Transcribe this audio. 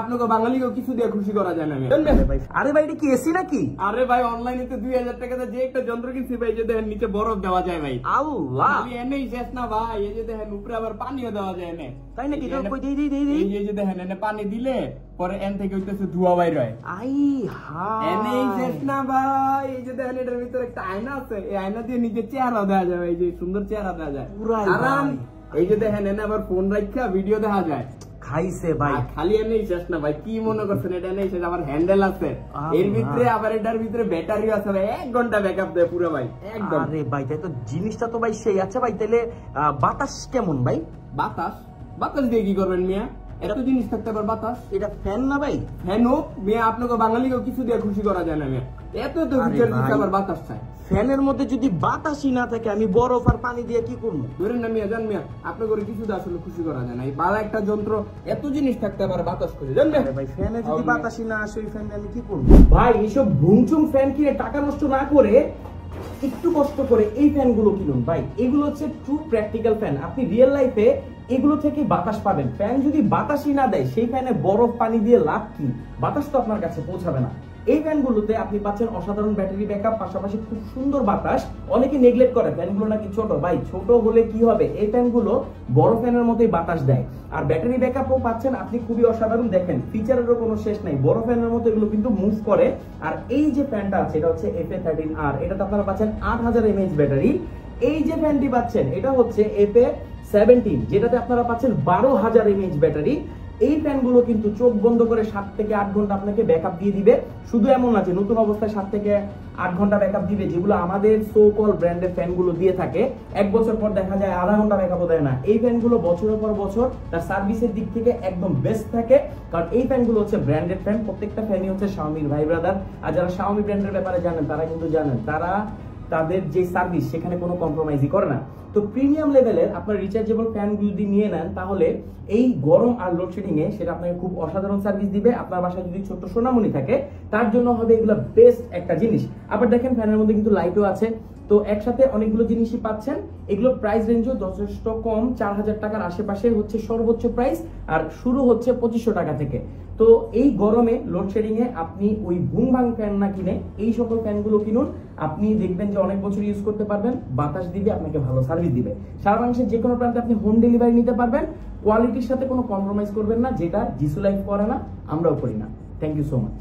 আপনাকে বাঙালিকে কিছু দিয়ে খুশি করা যায় না। আরে ভাই এটা কি এসি নাকি? আরে ভাই অনলাইনে তো 2000 টাকাতে যে একটা যন্ত্র কিনছি ভাই, যে দেখেন নিচে বরফ দেওয়া যায় ভাই। আল্লাহ, এনেই শেষ না ভাই, এই যে দেখেন উপরে আবার পানিও দেওয়া যায় এনে। তাই নাকি? এই যে দেখেন এনে পানি দিলে পরে এন থেকে হইতেছে ধোঁয়া বাইর হয়। এনেই শেষ না ভাই, এই যে দেখেন এটার ভিতরে একটা আয়না আছে, এই আয়না দিয়ে নিজের চেহারা দেওয়া যায়, এই যে সুন্দর চেহারা দেওয়া যায়। আরাম। এই যে দেখেন এনে আবার ফোন রাখা ভিডিও দেখা যায়। খাইছে ভাই। খালি এনেই শেষ না ভাই, কি মনে করছেন এটা নেই শেষ, আবার হ্যান্ডেল আছে এর ভিতরে, আবার এটার ভিতরে ব্যাটারি আছে ভাই, 1 ঘন্টা ব্যাকআপ দেয় পুরো ভাই একদম। আরে ভাই তাই তো জিনিসটা তো ভাই সেই। আচ্ছা ভাই তাহলে বাতাস কেমন ভাই? বাতাস বাতাস দিয়ে কি করবেন মিয়া? এত জিনিস থাকতে আবার বাতাস? এটা ফ্যান না ভাই? ফ্যান হোক মিয়া, আপনাকে বাঙালিকেও কিছু দিয়ে খুশি করা যায় না মিয়া। এত তো ফিচার দিচ্ছে আবার বাতাস চাই। ফ্যানের মধ্যে যদি বাতাসই না থাকে আমি বরফ আর পানি দিয়ে কি করবো? ধরেন না মিয়া, জান মিয়া আপনাকে কিছু দিয়ে আসলে খুশি করা যায় না। এই বালা একটা যন্ত্র এত জিনিস থাকতে আবার বাতাস করে জান মিয়া। ভাই ফ্যানে যদি বাতাসই না আসে ওই ফ্যান আমি কি করবো? ভাই এইসব ভুংচুং ফ্যান কিনে টাকা নষ্ট না করে একটু কষ্ট করে এই ফ্যানগুলো কিনুন ভাই। এগুলো হচ্ছে ট্রু প্র্যাকটিক্যাল ফ্যান। আপনি রিয়েল লাইফে এগুলো থেকে বাতাস পাবেন। ফ্যান যদি বাতাসই না দেয় সেই ফ্যানে বরফ পানি দিয়ে লাভ কি? বাতাস তো আপনার কাছে পৌঁছাবে না। এই ফ্যানগুলোতে আপনি পাচ্ছেন অসাধারণ ব্যাটারি ব্যাকআপ, পাশাপাশি খুব সুন্দর বাতাস। অনেকে নেগলেক্ট করে ফ্যানগুলো নাকি ছোট। ভাই ছোট হলে কি হবে, এই ফ্যানগুলো বড় ফ্যানের মতোই বাতাস দেয়, আর ব্যাটারি ব্যাকআপও পাচ্ছেন আপনি খুবই অসাধারণ। দেখেন ফিচারেরও কোনো শেষ নাই, বড় ফ্যানের মতো এগুলো কিন্তু মুভ করে। আর এই যে ফ্যানটা আছে এটা হচ্ছে FA13R, এটাতে আপনারা পাচ্ছেন 8000 mAh ব্যাটারি। এই যে ফ্যানটি পাচ্ছেন এটা হচ্ছে FA17, যেটাতে আপনারা পাচ্ছেন 12000 mAh ব্যাটারি। এই ফ্যানগুলো কিন্তু চোখ বন্ধ করে 7 থেকে 8 ঘন্টা আপনাকে ব্যাকআপ দিয়ে দিবে। শুধু এমন না যে নতুন অবস্থায় 7 থেকে 8 ঘন্টা ব্যাকআপ দিবে, যেগুলো আমাদের সো কল ব্র্যান্ডের ফ্যানগুলো দিয়ে থাকে। 1 বছর পর দেখা যায় আধা ঘন্টা ব্যাকআপও দেয় না। এই ফ্যানগুলো বছরের পর বছর তার সার্ভিসের দিক থেকে একদম বেস্ট থাকে, কারণ এই ফ্যানগুলো হচ্ছে ব্র্যান্ডেড ফ্যান। প্রত্যেকটা ফ্যানই হচ্ছে শাওমির ভাই ব্রাদার। আর যারা শাওমি ব্র্যান্ডের ব্যাপারে জানেন তারা কিন্তু জানেন তারা তাদের যে সার্ভিস সেখানে কোনো কম্প্রোমাইজই করে না। তো প্রিমিয়াম লেভেলের আপনার রিচার্জেবল ফ্যানগুলো যদি নিয়ে নেন তাহলে এই গরম আর লোডশেডিং এ সেটা আপনাকে খুব অসাধারণ সার্ভিস দিবে। আপনার বাসায় যদি ছোট্ট সোনামণি থাকে তার জন্য হবে এগুলো বেস্ট একটা জিনিস। আবার দেখেন ফ্যানের মধ্যে কিন্তু লাইটও আছে, তো একসাথে অনেকগুলো জিনিসই পাচ্ছেন। এগুলো প্রাইস রেঞ্জও যথেষ্ট কম, 4000 টাকার আশেপাশে হচ্ছে সর্বোচ্চ প্রাইস, আর শুরু হচ্ছে 2500 টাকা থেকে। তো এই গরমে লোডশেডিং এ আপনি ওই ভুং ভাং ফ্যান না কিনে এই সকল ফ্যানগুলো কিনুন। আপনি দেখবেন যে অনেক বছর ইউজ করতে পারবেন, বাতাস দিবে, আপনাকে ভালো সার্ভিস দিবে। সারা বাংলাদেশের যে কোনো প্রান্তে আপনি হোম ডেলিভারি নিতে পারবেন। কোয়ালিটির সাথে কোনো কম্প্রোমাইজ করবেন না, যেটা জিসু লাইফ করে না, আমরাও করি না। Thank you so much.